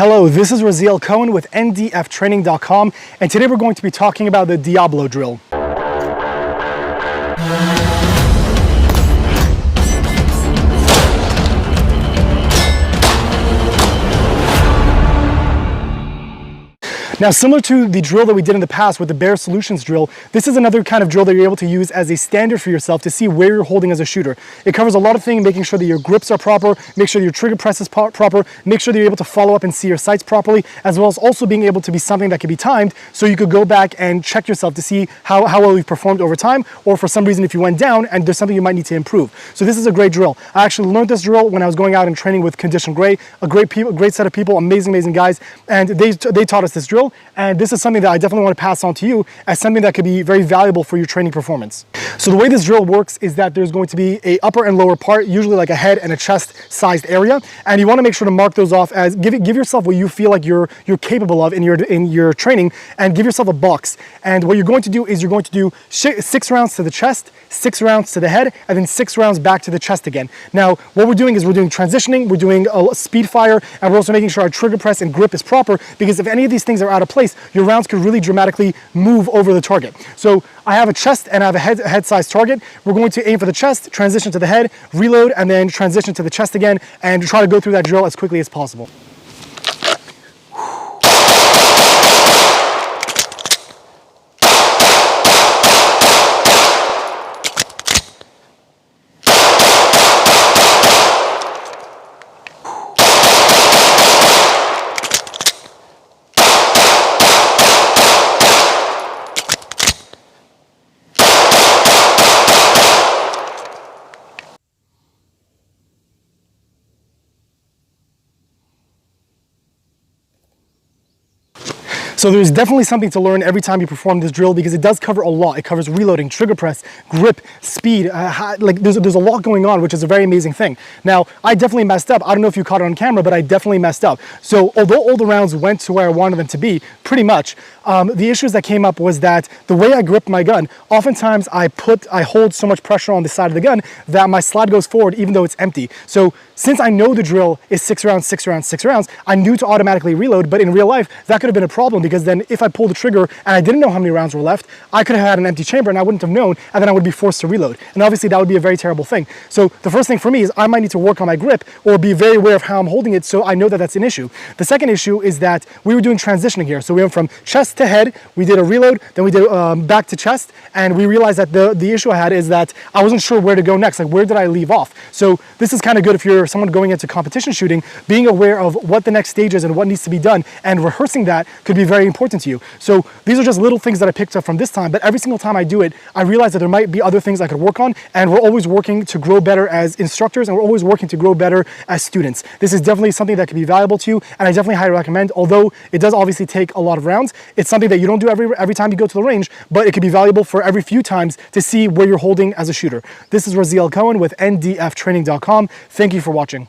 Hello, this is Raziel Cohen with ndftraining.com, and today we're going to be talking about the Diablo drill. Now, similar to the drill that we did in the past with the Bear Solutions drill, this is another kind of drill that you're able to use as a standard for yourself to see where you're holding as a shooter. It covers a lot of things, making sure that your grips are proper, make sure that your trigger press is proper, make sure that you're able to follow up and see your sights properly, as well as also being able to be something that can be timed, so you could go back and check yourself to see how well you've performed over time, or for some reason if you went down and there's something you might need to improve. So this is a great drill. I actually learned this drill when I was going out and training with Condition Gray, a great set of people, amazing guys, and they taught us this drill, and this is something that I definitely want to pass on to you as something that could be very valuable for your training performance. So the way this drill works is that there's going to be a upper and lower part, usually like a head and a chest sized area, and you want to make sure to mark those off as give yourself what you feel like you're capable of in your training, and give yourself a box. And what you're going to do is you're going to do 6 rounds to the chest, 6 rounds to the head, and then 6 rounds back to the chest again. Now what we're doing is we're doing transitioning, we're doing a speed fire, and we're also making sure our trigger press and grip is proper, because if any of these things are out of place, your rounds could really dramatically move over the target. So I have a chest and I have a head size target. We're going to aim for the chest, transition to the head, reload, and then transition to the chest again, and try to go through that drill as quickly as possible. So there's definitely something to learn every time you perform this drill, because it does cover a lot. It covers reloading, trigger press, grip, speed. Like there's a lot going on, which is a very amazing thing. Now, I definitely messed up. I don't know if you caught it on camera, but I definitely messed up. So although all the rounds went to where I wanted them to be, pretty much, the issues that came up was that the way I grip my gun, oftentimes I hold so much pressure on the side of the gun that my slide goes forward even though it's empty. So since I know the drill is 6 rounds, 6 rounds, 6 rounds, I knew to automatically reload, but in real life, that could have been a problem, because then if I pulled the trigger and I didn't know how many rounds were left, I could have had an empty chamber and I wouldn't have known, and then I would be forced to reload. And obviously that would be a very terrible thing. So the first thing for me is I might need to work on my grip or be very aware of how I'm holding it, so I know that that's an issue. The second issue is that we were doing transitioning here. So we went from chest to head, we did a reload, then we did back to chest, and we realized that the issue I had is that I wasn't sure where to go next, like where did I leave off? So this is kind of good if you're someone going into competition shooting, being aware of what the next stage is and what needs to be done, and rehearsing that could be very important to you. So these are just little things that I picked up from this time, but every single time I do it, I realize that there might be other things I could work on, and we're always working to grow better as instructors, and we're always working to grow better as students. This is definitely something that can be valuable to you, and I definitely highly recommend. Although it does obviously take a lot of rounds, it's something that you don't do every time you go to the range, but it could be valuable for every few times to see where you're holding as a shooter. This is Raziel Cohen with ndftraining.com. Thank you for watching.